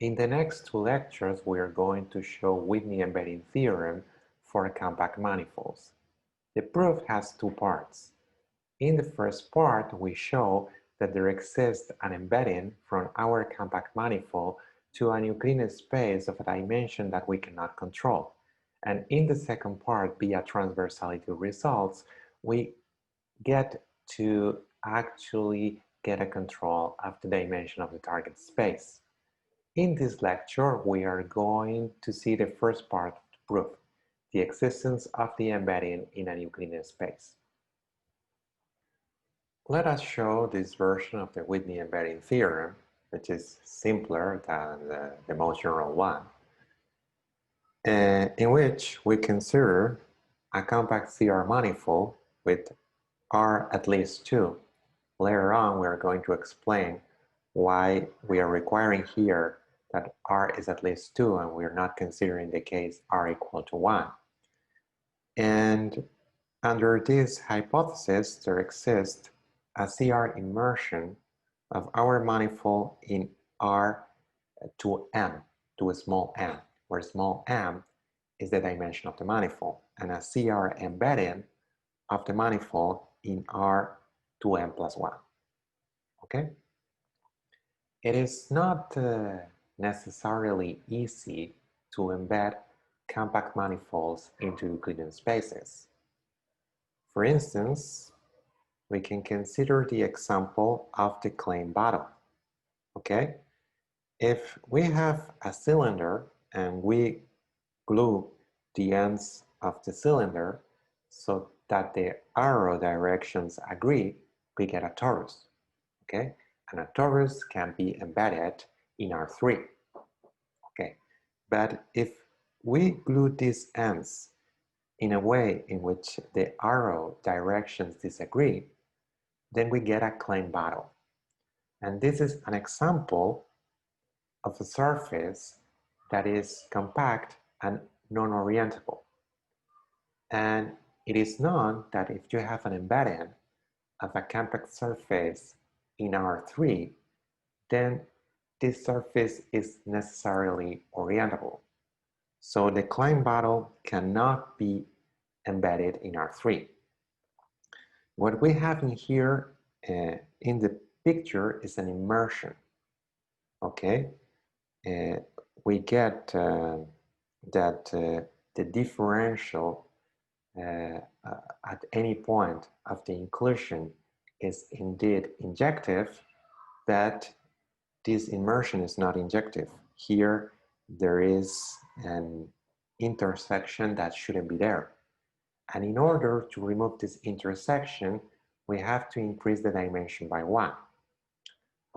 In the next two lectures, we are going to show Whitney embedding theorem for compact manifolds. The proof has two parts. In the first part, we show that there exists an embedding from our compact manifold to an Euclidean space of a dimension that we cannot control. And in the second part, via transversality results, we get to actually get a control of the dimension of the target space. In this lecture, we are going to see the first part of the proof, the existence of the embedding in an Euclidean space. Let us show this version of the Whitney embedding theorem, which is simpler than the most general one, in which we consider a compact CR manifold with R at least 2. Later on, we are going to explain why we are requiring here that R is at least 2 and we're not considering the case R equal to 1. And under this hypothesis, there exists a CR immersion of our manifold in R to M, to a small m, where small m is the dimension of the manifold, and a CR embedding of the manifold in R to m plus 1. Okay? It is not necessarily easy to embed compact manifolds into Euclidean spaces. For instance, we can consider the example of the claim bottle. Okay? If we have a cylinder and we glue the ends of the cylinder so that the arrow directions agree, we get a torus. Okay? And a torus can be embedded in R3. Okay, but if we glue these ends in a way in which the arrow directions disagree, then we get a claim bottle. And this is an example of a surface that is compact and non-orientable. And it is known that if you have an embedding of a compact surface in R3, then this surface is necessarily orientable. So the claim bottle cannot be embedded in R3. What we have in here in the picture is an immersion. Okay, we get that the differential at any point of the inclusion is indeed injective, but this immersion is not injective. Here, there is an intersection that shouldn't be there. And in order to remove this intersection, we have to increase the dimension by 1.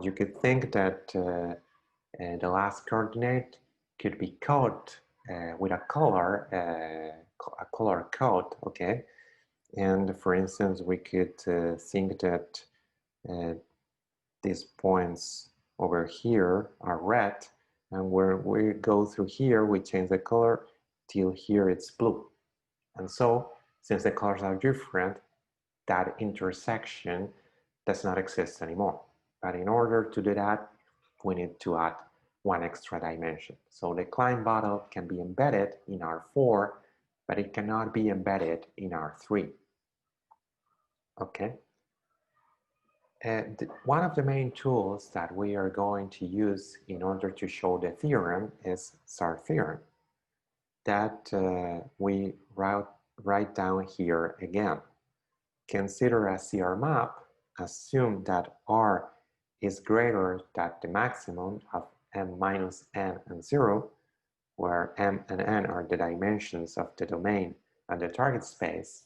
You could think that the last coordinate could be coded with a color code, okay? And for instance, we could think that these points over here are red, and where we go through here, we change the color till here it's blue. And so, since the colors are different, that intersection does not exist anymore. But in order to do that, we need to add 1 extra dimension. So the claim bottle can be embedded in R4, but it cannot be embedded in R3. Okay. One of the main tools that we are going to use in order to show the theorem is Sard theorem, that we write down here again. Consider a CR map, assume that R is greater than the maximum of m minus n and 0, where m and n are the dimensions of the domain and the target space,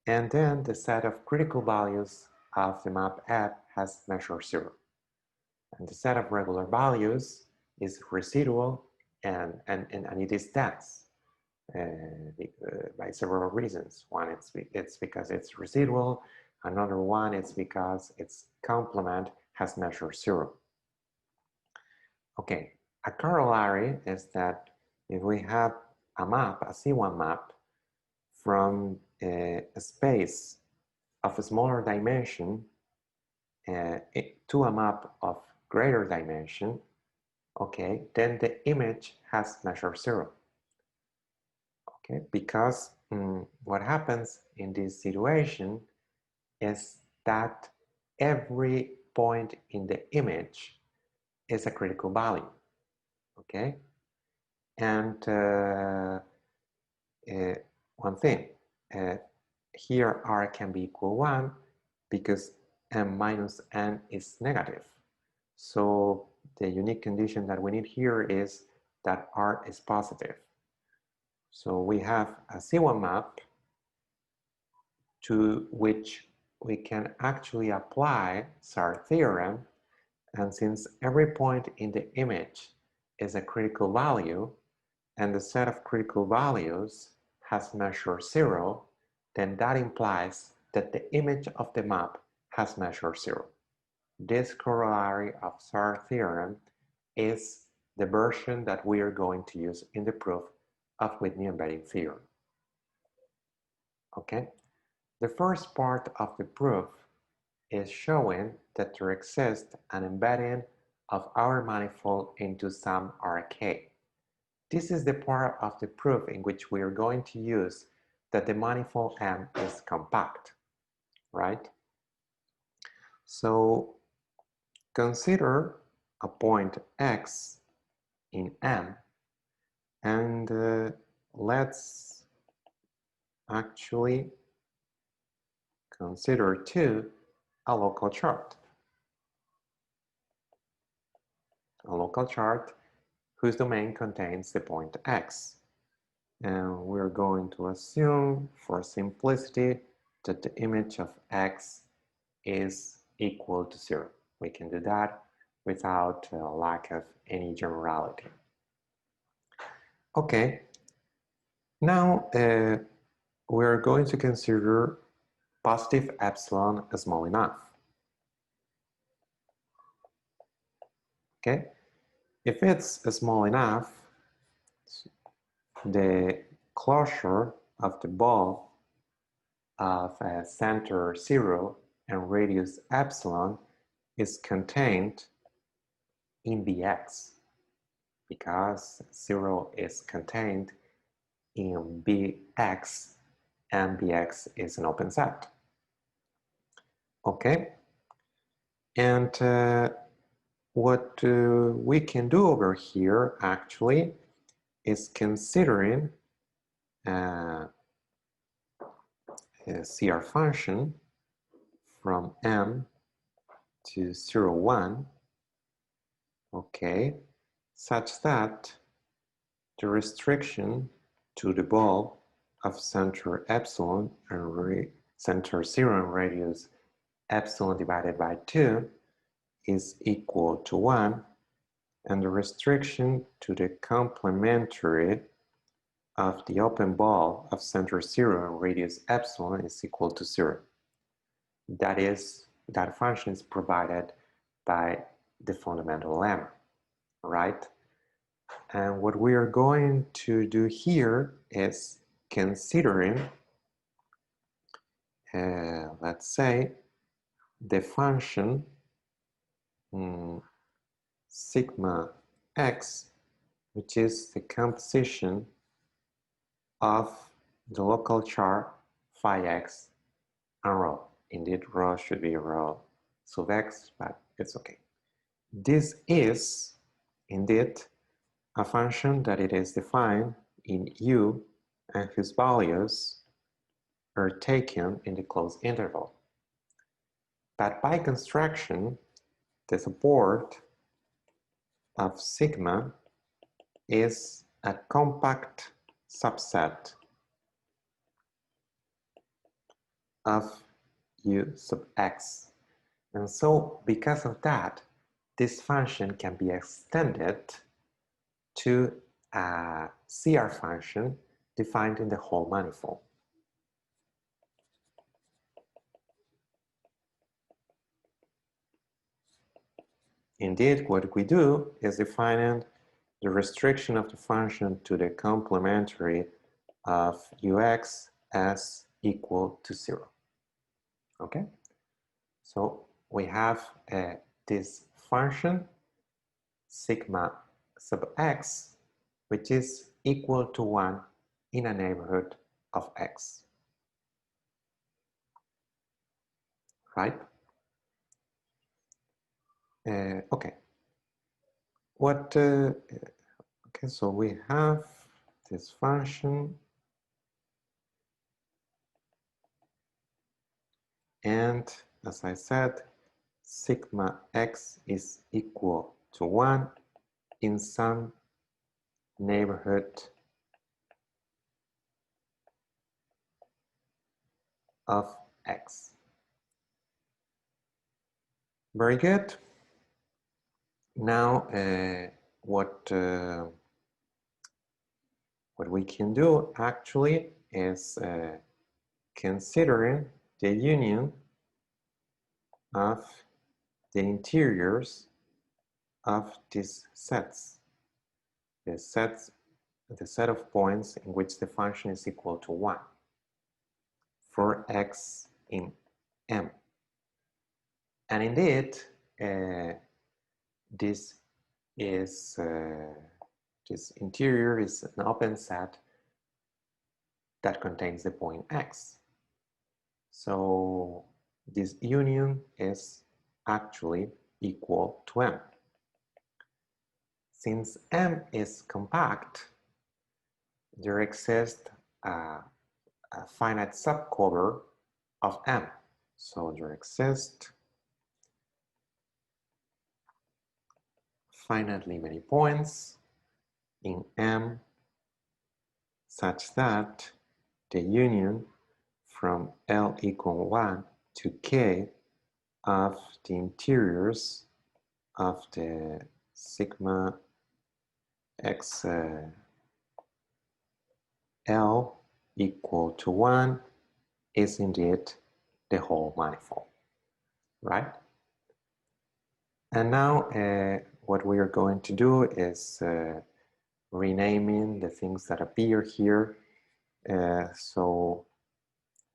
and then the set of critical values of the map F has measure 0. And the set of regular values is residual and it is dense by several reasons. One, it's because it's residual. Another one, it's because its complement has measure 0. Okay, a corollary is that if we have a map, a C1 map, from a space of a smaller dimension to a map of greater dimension, okay, then the image has measure 0. Okay, because what happens in this situation is that every point in the image is a critical value, okay? And one thing, here r can be equal 1 because m minus n is negative. So the unique condition that we need here is that r is positive. So we have a C1 map to which we can actually apply Sard theorem, and since every point in the image is a critical value and the set of critical values has measure 0, then that implies that the image of the map has measure 0. This corollary of Sard theorem is the version that we are going to use in the proof of Whitney embedding theorem. Okay? The first part of the proof is showing that there exists an embedding of our manifold into some RK. This is the part of the proof in which we are going to use that the manifold M is compact, right? So consider a point X in M, and let's actually consider too a local chart. A local chart whose domain contains the point X. And we're going to assume, for simplicity, that the image of X is equal to 0. We can do that without lack of any generality. Okay, now we're going to consider positive epsilon small enough. Okay, if it's small enough, the closure of the ball of center 0 and radius epsilon is contained in Bx, because 0 is contained in Bx and Bx is an open set. Okay, and what we can do over here actually is considering a CR function from M to 0, 1, okay, such that the restriction to the ball of center epsilon and center 0 and radius epsilon divided by 2 is equal to 1, and the restriction to the complementary of the open ball of center 0 and radius epsilon is equal to 0. That is, that function is provided by the fundamental lemma, right? And what we are going to do here is considering, let's say, the function sigma x, which is the composition of the local chart phi x and rho. Indeed, rho should be rho sub x, but it's okay. This is indeed a function that it is defined in U and whose values are taken in the closed interval. But by construction, the support of sigma is a compact subset of U sub x. And so because of that, this function can be extended to a CR function defined in the whole manifold. Indeed, what we do is defining the restriction of the function to the complementary of ux as equal to 0. Okay, so we have this function sigma sub x, which is equal to 1 in a neighborhood of x. Right? Okay. Okay, so we have this function, and as I said, sigma x is equal to 1 in some neighborhood of x. Very good. Now, what we can do actually is considering the union of the interiors of these sets, the set of points in which the function is equal to 1 for x in M. And indeed, this interior is an open set that contains the point x. So this union is actually equal to M. Since M is compact, there exists a finite subcover of M. So there exists finitely many points in M such that the union from L equal 1 to K of the interiors of the sigma x L equal to 1 is indeed the whole manifold, right? And now what we are going to do is renaming the things that appear here. So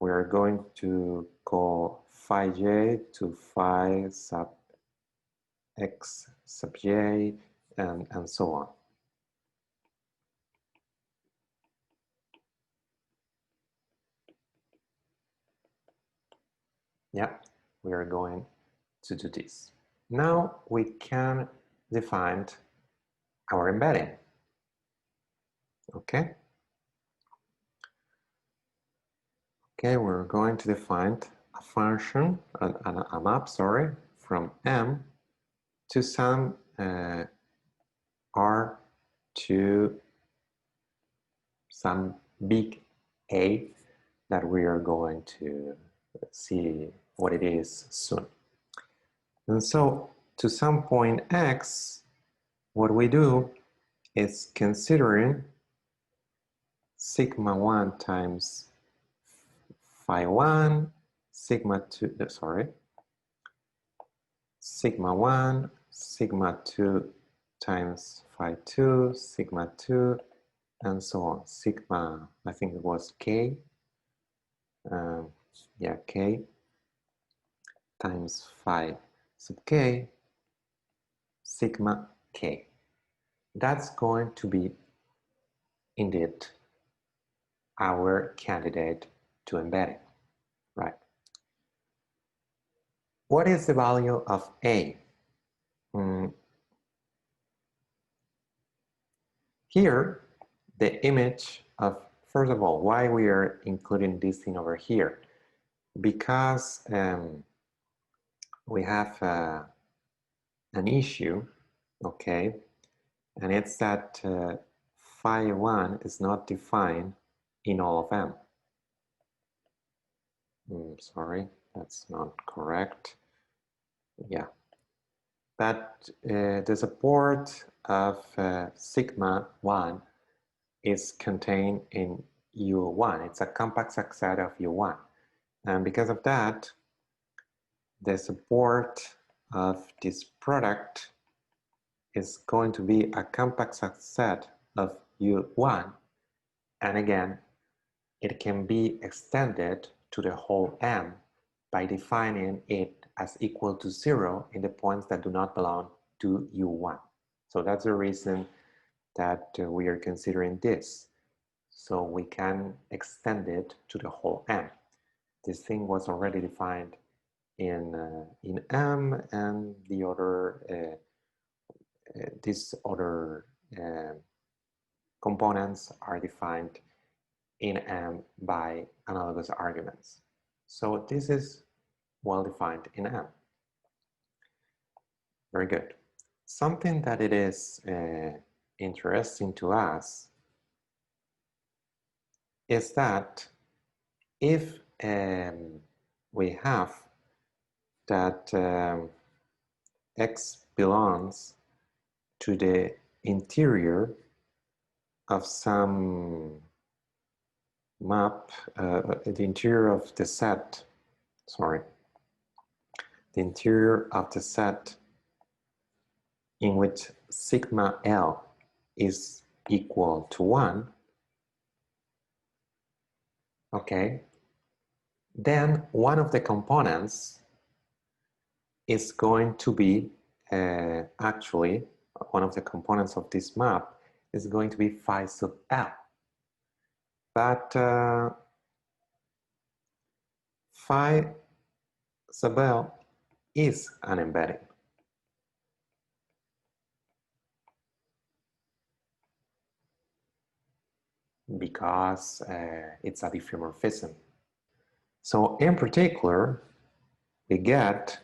we are going to call phi j to phi sub x sub j and so on. Yeah, we are going to do this. Now we can define our embedding. Okay. Okay, we're going to define a function, a map, sorry, from M to some R to some big A that we are going to see what it is soon. And so to some point X, what we do is considering sigma 1 times phi 1, sigma 2, sorry, sigma 1, sigma 2 times phi 2, sigma 2, and so on. Sigma, I think it was K, yeah, K times phi sub K, sigma K. That's going to be indeed our candidate to embedding, right? What is the value of A? Here, the image of, first of all, why we are including this thing over here? Because we have an issue, okay, and it's that phi 1 is not defined in all of M. Sorry, that's not correct. Yeah, but the support of sigma 1 is contained in U1. It's a compact subset of U1. And because of that, the support of this product is going to be a compact subset of U1. And again, it can be extended to the whole M by defining it as equal to 0 in the points that do not belong to U1. So that's the reason that we are considering this. So we can extend it to the whole M. This thing was already defined in M, and the other these other components are defined in M by analogous arguments. So this is well defined in M. Very good. Something that it is interesting to us is that if we have that X belongs to the interior of some map, the interior of the set, sorry, the interior of the set in which sigma L is equal to 1, okay, then one of the components is going to be actually one of the components of this map is going to be phi sub L. But phi sub L is an embedding. Because it's a diffeomorphism. So in particular, we get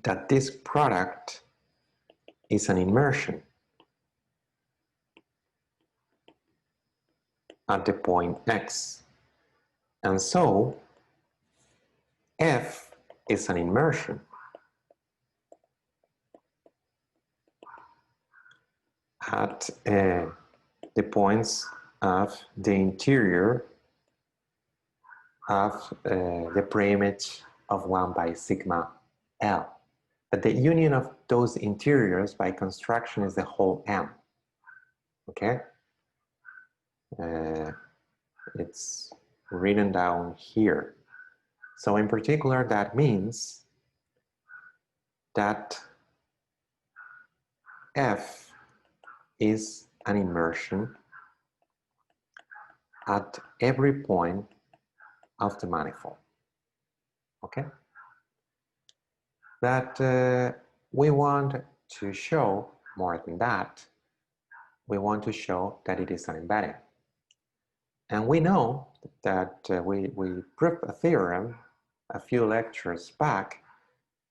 that this product is an immersion at the point X. And so F is an immersion at the points of the interior of the preimage of 1 by sigma L. But the union of those interiors by construction is the whole M. Okay? It's written down here. So in particular, that means that F is an immersion at every point of the manifold. Okay? But we want to show more than that. We want to show that it is an embedding. And we know that we proved a theorem a few lectures back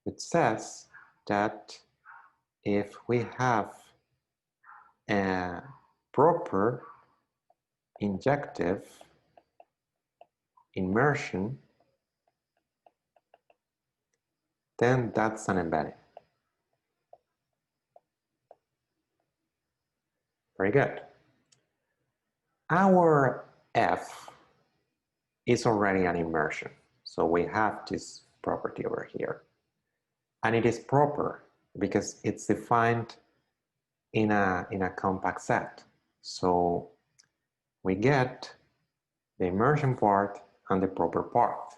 which says that if we have a proper injective immersion, then that's an embedding. Very good. Our F is already an immersion. So we have this property over here. And it is proper because it's defined in a compact set. So we get the immersion part and the proper part.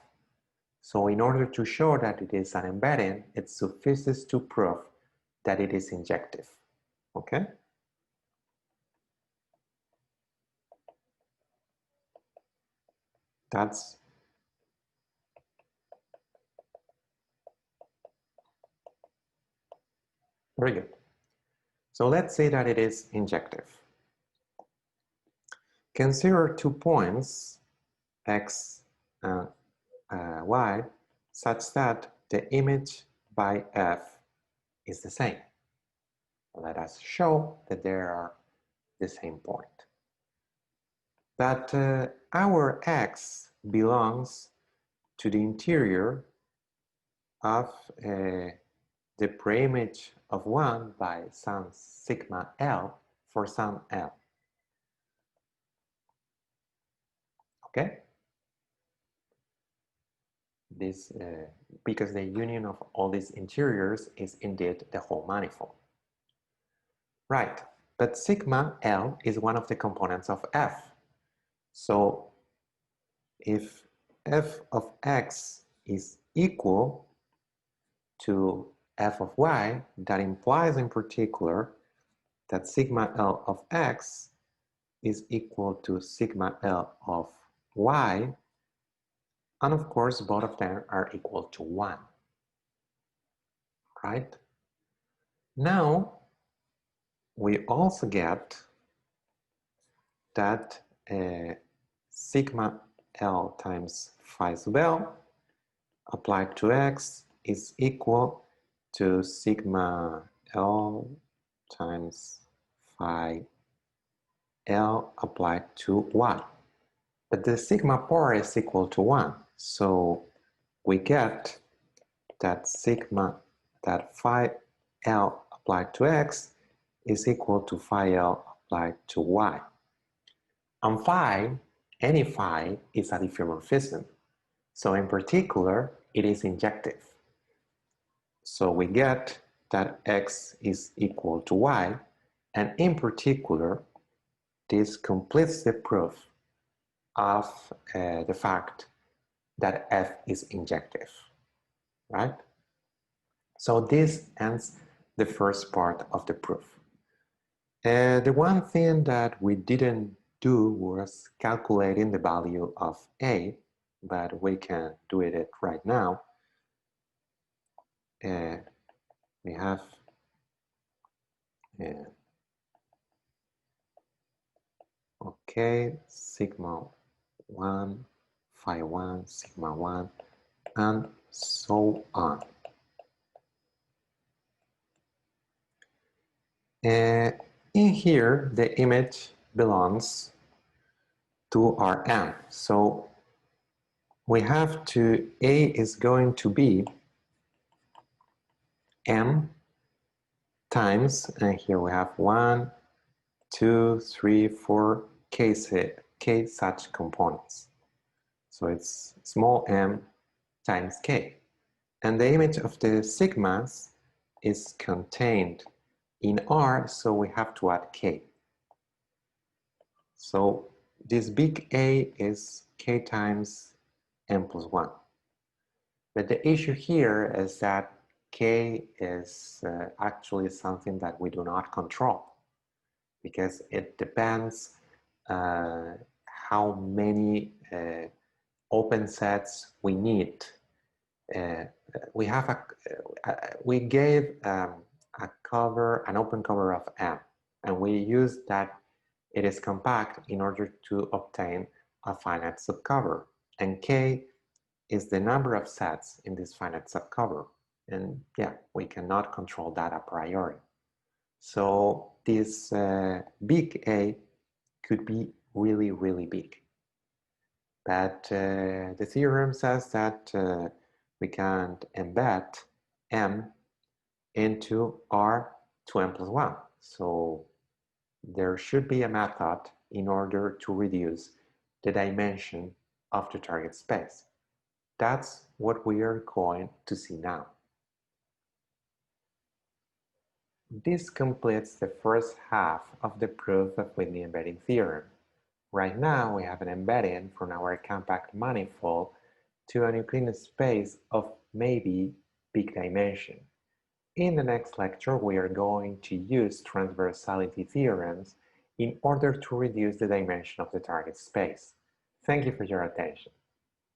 So in order to show that it is an embedding, it suffices to prove that it is injective. Okay? That's very good. So let's say that it is injective. Consider 2 points, X and Y, such that the image by F is the same. Let us show that they are the same point. That our X belongs to the interior of the preimage of 1 by some sigma L for some L. Okay? This, because the union of all these interiors is indeed the whole manifold. Right, but sigma L is one of the components of F. So if f of x is equal to f of y, that implies in particular that sigma L of x is equal to sigma L of y, and of course both of them are equal to 1, right? Now we also get that sigma L times phi sub L applied to x is equal to sigma L times phi L applied to y. But the sigma part is equal to 1, so we get that phi L applied to x is equal to phi L applied to y. And phi, any phi, is a diffeomorphism. So in particular, it is injective. So we get that x is equal to y, and in particular, this completes the proof of the fact that f is injective, right? So this ends the first part of the proof. The one thing that we didn't do was calculating the value of a, but we can do it right now. We have okay, sigma 1, phi 1, sigma 1, and so on. In here, the image belongs to Rm. So we have to, A is going to be M times, and here we have 1, 2, 3, 4 k such components. So it's small m times k. And the image of the sigmas is contained in R, so we have to add k. So this big A is k times m plus 1. But the issue here is that k is actually something that we do not control, because it depends how many open sets we need. We gave an open cover of M, and we used that it is compact in order to obtain a finite subcover, and K is the number of sets in this finite subcover, and yeah, we cannot control that a priori. So this big A could be really, really big. But the theorem says that we can embed M into R to M plus 1. So there should be a method in order to reduce the dimension of the target space. That's what we are going to see now. This completes the first half of the proof of Whitney embedding theorem. Right now, we have an embedding from our compact manifold to an Euclidean space of maybe big dimension. In the next lecture, we are going to use transversality theorems in order to reduce the dimension of the target space. Thank you for your attention.